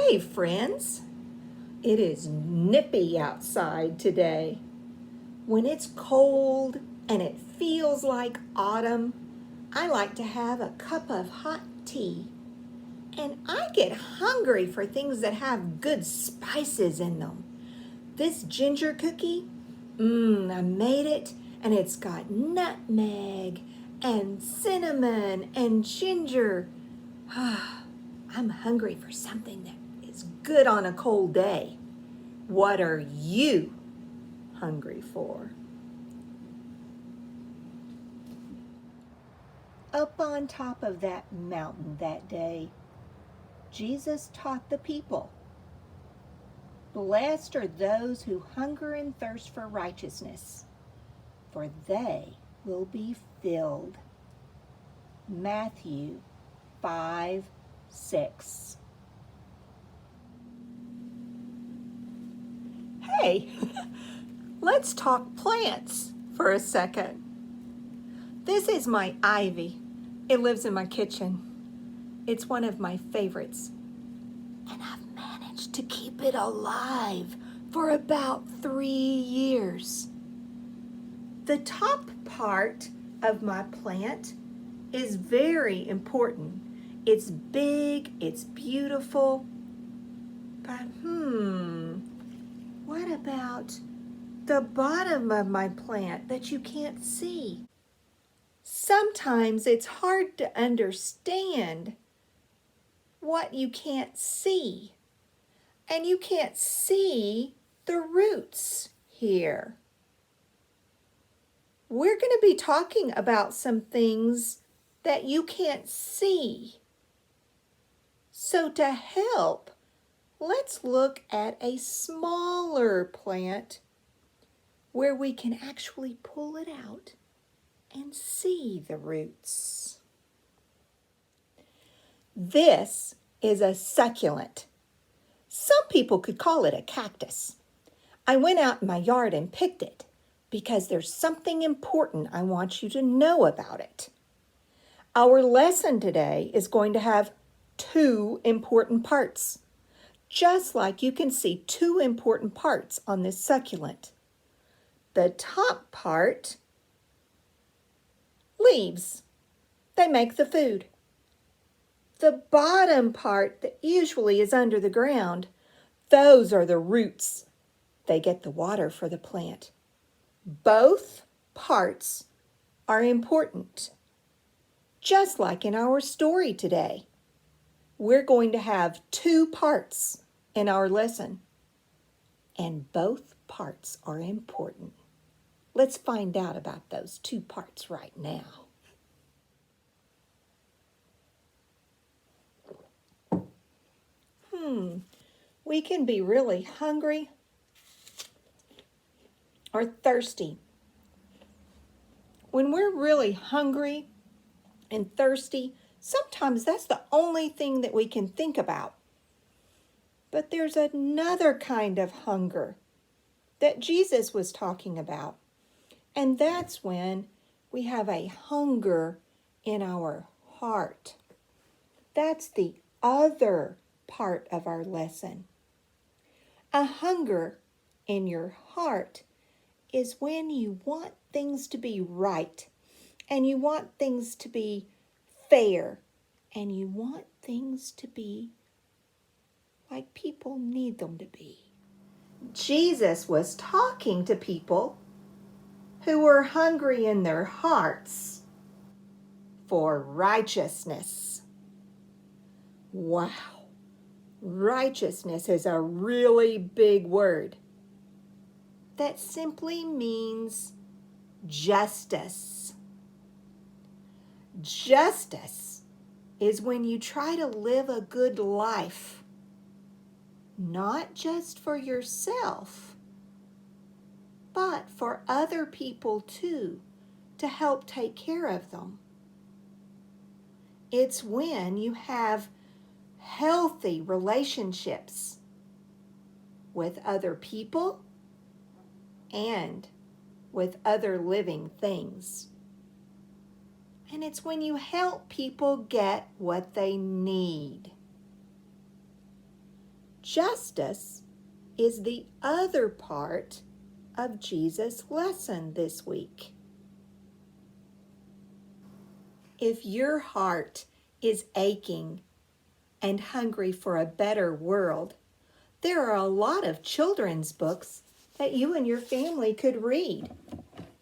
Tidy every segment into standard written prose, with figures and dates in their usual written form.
Hey friends, it is nippy outside today. When it's cold and it feels like autumn, I like to have a cup of hot tea. And I get hungry for things that have good spices in them. This ginger cookie, I made it and it's got nutmeg and cinnamon and ginger. I'm hungry for something that is good on a cold day. What are you hungry for? Up on top of that mountain that day, Jesus taught the people, "Blessed are those who hunger and thirst for righteousness, for they will be filled." Matthew 5:6. Hey, let's talk plants for a second. This is my ivy. It lives in my kitchen. It's one of my favorites. And I've managed to keep it alive for about 3 years. The top part of my plant is very important. It's big, it's beautiful, but what about the bottom of my plant that you can't see? Sometimes it's hard to understand what you can't see. And you can't see the roots here. We're going to be talking about some things that you can't see. So to help, let's look at a smaller plant where we can actually pull it out and see the roots. This is a succulent. Some people could call it a cactus. I went out in my yard and picked it because there's something important I want you to know about it. Our lesson today is going to have 2 important parts, just like you can see 2 important parts on this succulent. The top part, leaves. They make the food. The bottom part that usually is under the ground, those are the roots. They get the water for the plant. Both parts are important. Just like in our story today, we're going to have 2 parts in our lesson, and both parts are important. Let's find out about those 2 parts right now. We can be really hungry or thirsty. When we're really hungry and thirsty, sometimes that's the only thing that we can think about. But there's another kind of hunger that Jesus was talking about. And that's when we have a hunger in our heart. That's the other part of our lesson. A hunger in your heart is when you want things to be right, and you want things to be fair, and you want things to be like people need them to be. Jesus was talking to people who were hungry in their hearts for righteousness. Wow, righteousness is a really big word that simply means justice. Justice is when you try to live a good life, not just for yourself, but for other people too, to help take care of them. It's when you have healthy relationships with other people and with other living things. And it's when you help people get what they need. justice is the other part of Jesus' lesson this week. If your heart is aching and hungry for a better world, there are a lot of children's books that you and your family could read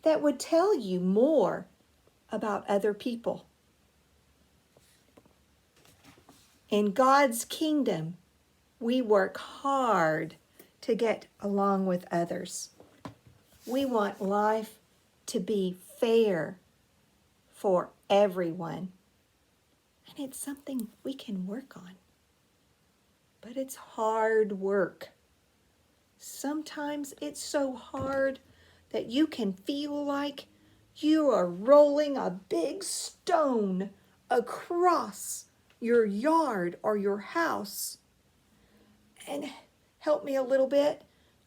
that would tell you more about other people. In God's kingdom, we work hard to get along with others. We want life to be fair for everyone. And it's something we can work on. But it's hard work. Sometimes it's so hard that you can feel like you are rolling a big stone across your yard or your house. And help me a little bit.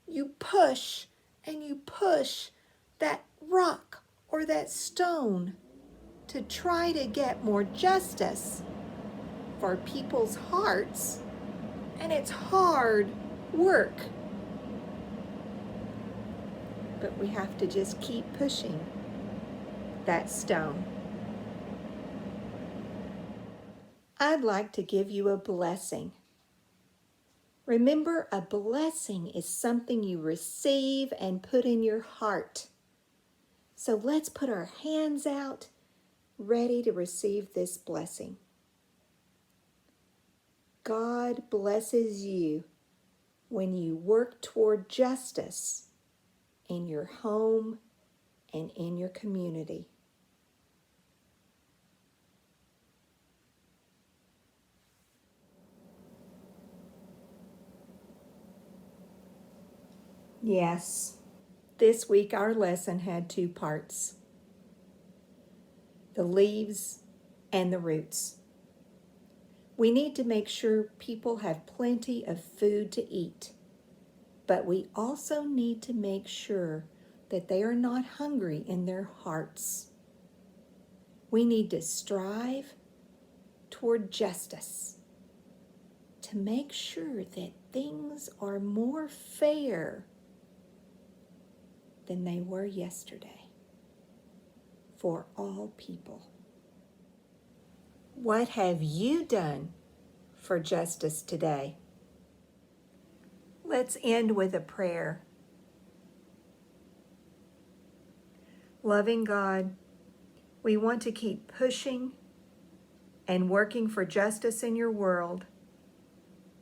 You push and you push that rock or that stone to try to get more justice for people's hearts, and it's hard work. But we have to just keep pushing that stone. I'd like to give you a blessing. Remember, a blessing is something you receive and put in your heart. So let's put our hands out, ready to receive this blessing. God blesses you when you work toward justice in your home and in your community. Yes, this week our lesson had 2 parts: the leaves and the roots. We need to make sure people have plenty of food to eat, but we also need to make sure that they are not hungry in their hearts. We need to strive toward justice to make sure that things are more fair than they were yesterday for all people. What have you done for justice today? Let's end with a prayer. Loving God, we want to keep pushing and working for justice in your world,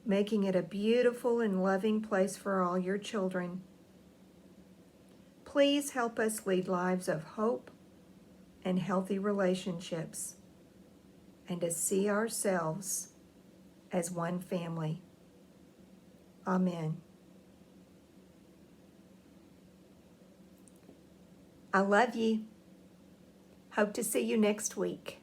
making it a beautiful and loving place for all your children. Please help us lead lives of hope and healthy relationships, and to see ourselves as one family. Amen. I love you. Hope to see you next week.